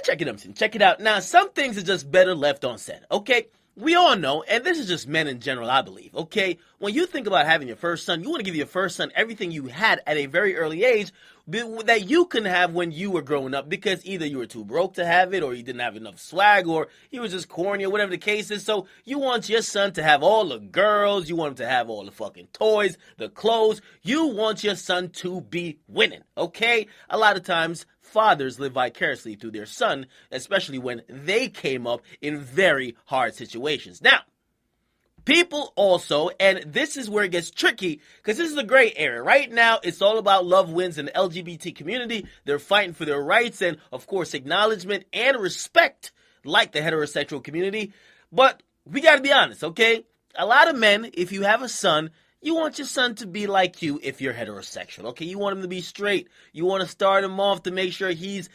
check it out. Check it out. Now, some things are just better left unsaid, okay? We all know, and this is just men in general, I believe, okay? When you think about having your first son, you want to give your first son everything you had at a very early age that you couldn't have when you were growing up, because either you were too broke to have it, or you didn't have enough swag, or you were just corny, or whatever the case is. So you want your son to have all the girls, you want him to have all the fucking toys, the clothes. You want your son to be winning, okay? A lot of times, fathers live vicariously through their son, especially when they came up in very hard situations. Now, people also, and this is where it gets tricky, because this is a gray area. Right now, it's all about love wins in the LGBT community. They're fighting for their rights and, of course, acknowledgement and respect, like the heterosexual community. But we got to be honest, okay? A lot of men, if you have a son, you want your son to be like you if you're heterosexual, okay? You want him to be straight. You want to start him off to make sure he's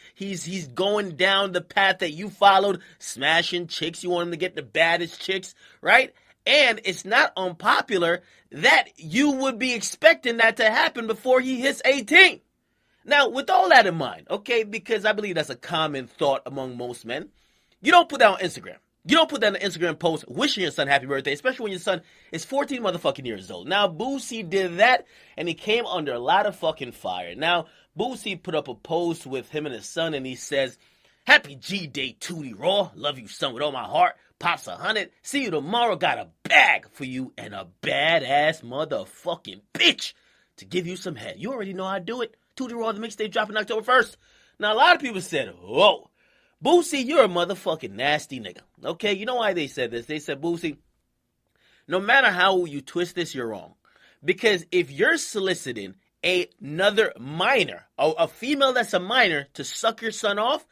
going down the path that you followed, smashing chicks. You want him to get the baddest chicks, right? And it's not unpopular that you would be expecting that to happen before he hits 18. Now, with all that in mind, okay, because I believe that's a common thought among most men, you don't put that on Instagram. You don't put that on an Instagram post wishing your son happy birthday, especially when your son is 14 motherfucking years old. Now, Boosie did that, and he came under a lot of fucking fire. Now, Boosie put up a post with him and his son, and he says, "Happy G-Day, Tootie Raw. Love you, son, with all my heart. Pops 100. See you tomorrow. Got a bag for you and a badass motherfucking bitch to give you some head. You already know how to do it. Tootie Raw, the mixtape dropping October 1st. Now, a lot of people said, whoa, Boosie, you're a motherfucking nasty nigga. Okay, you know why they said this? They said, Boosie, no matter how you twist this, you're wrong. Because if you're soliciting another minor, a female that's a minor, to suck your son off,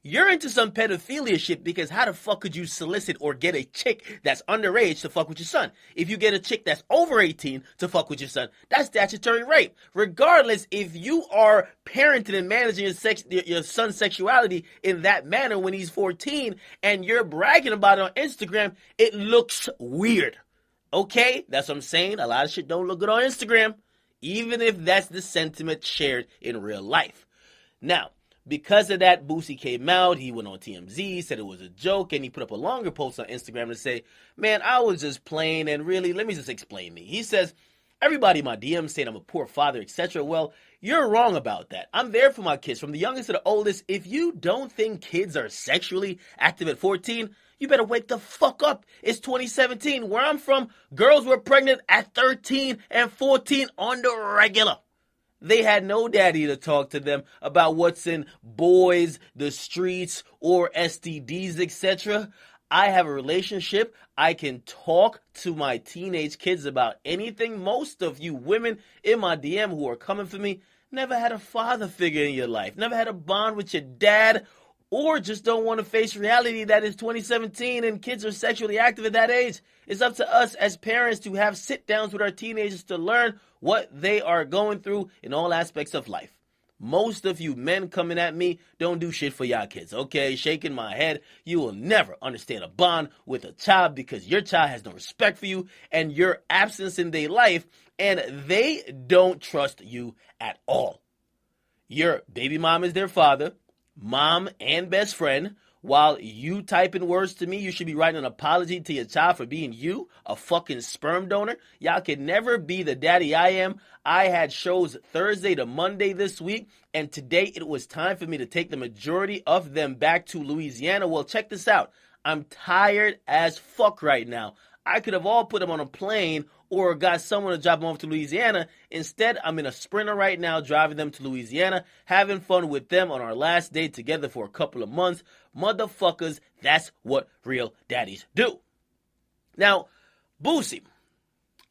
you're into some pedophilia shit, because how the fuck could you solicit or get a chick that's underage to fuck with your son? If you get a chick that's over 18 to fuck with your son, that's statutory rape. Regardless, if you are parenting and managing your son's sexuality in that manner when he's 14 and you're bragging about it on Instagram, it looks weird. Okay? That's what I'm saying. A lot of shit don't look good on Instagram, even if that's the sentiment shared in real life. Now, because of that, Boosie came out, he went on TMZ, said it was a joke, and he put up a longer post on Instagram to say, man, I was just playing, and really, let me just explain me. He says, everybody in my DMs saying I'm a poor father, etc. Well, you're wrong about that. I'm there for my kids, from the youngest to the oldest. If you don't think kids are sexually active at 14, you better wake the fuck up. It's 2017. Where I'm from, girls were pregnant at 13 and 14 on the regular. They had no daddy to talk to them about what's in boys, the streets, or STDs, etc. I have a relationship. I can talk to my teenage kids about anything. Most of you women in my DM who are coming for me never had a father figure in your life, never had a bond with your dad, or just don't want to face reality that it's 2017 and kids are sexually active at that age. It's up to us as parents to have sit-downs with our teenagers to learn what they are going through in all aspects of life. Most of you men coming at me don't do shit for y'all kids, okay? Shaking my head. You will never understand a bond with a child because your child has no respect for you and your absence in their life, and they don't trust you at all. Your baby mom is their father, mom and best friend. While you typing words to me, you should be writing an apology to your child for being you, a fucking sperm donor. Y'all can never be the daddy I am. I had shows Thursday to Monday this week, and today it was time for me to take the majority of them back to Louisiana. Well, check this out. I'm tired as fuck right now. I could have all put them on a plane or got someone to drop them off to Louisiana. Instead, I'm in a Sprinter right now driving them to Louisiana, having fun with them on our last day together for a couple of months. Motherfuckers, that's what real daddies do. Now, Boosie,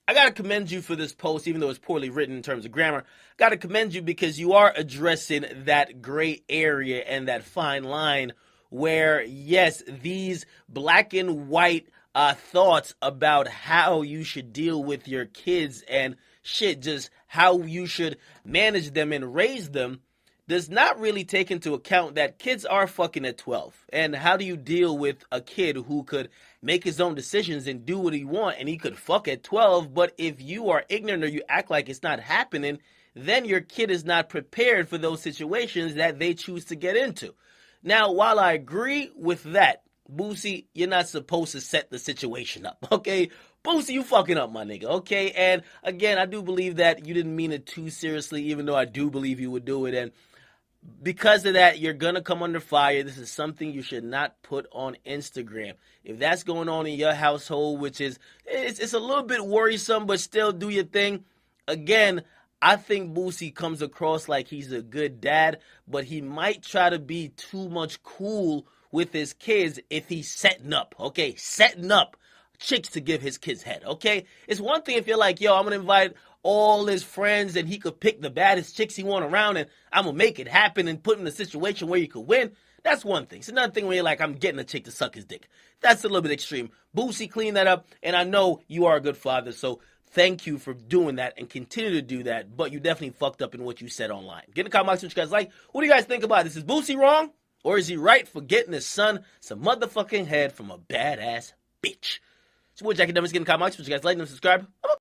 I got to commend you for this post, even though it's poorly written in terms of grammar. Got to commend you because you are addressing that gray area and that fine line where, yes, these black and white thoughts about how you should deal with your kids and shit, just how you should manage them and raise them, does not really take into account that kids are fucking at 12. And how do you deal with a kid who could make his own decisions and do what he want, and he could fuck at 12, but if you are ignorant or you act like it's not happening, then your kid is not prepared for those situations that they choose to get into. Now, while I agree with that, Boosie, you're not supposed to set the situation up, okay? Boosie, you fucking up, my nigga, okay? And again, I do believe that you didn't mean it too seriously, even though I do believe you would do it. And because of that, you're going to come under fire. This is something you should not put on Instagram. If that's going on in your household, which is, it's a little bit worrisome, but still do your thing. Again, I think Boosie comes across like he's a good dad, but he might try to be too much cool with his kids if he's setting up, okay? Setting up chicks to give his kids head, okay? It's one thing if you're like, yo, I'm going to invite all his friends and he could pick the baddest chicks he want around and I'm going to make it happen and put him in a situation where he could win. That's one thing. It's another thing when you're like, I'm getting a chick to suck his dick. That's a little bit extreme. Boosie, clean that up, and I know you are a good father, so thank you for doing that and continue to do that, but you definitely fucked up in what you said online. Get in the comment box what you guys like. What do you guys think about this? Is Boosie wrong, or is he right for getting his son some motherfucking head from a badass bitch? It's Wood Jack Academics. Get in the comment box what you guys like and subscribe.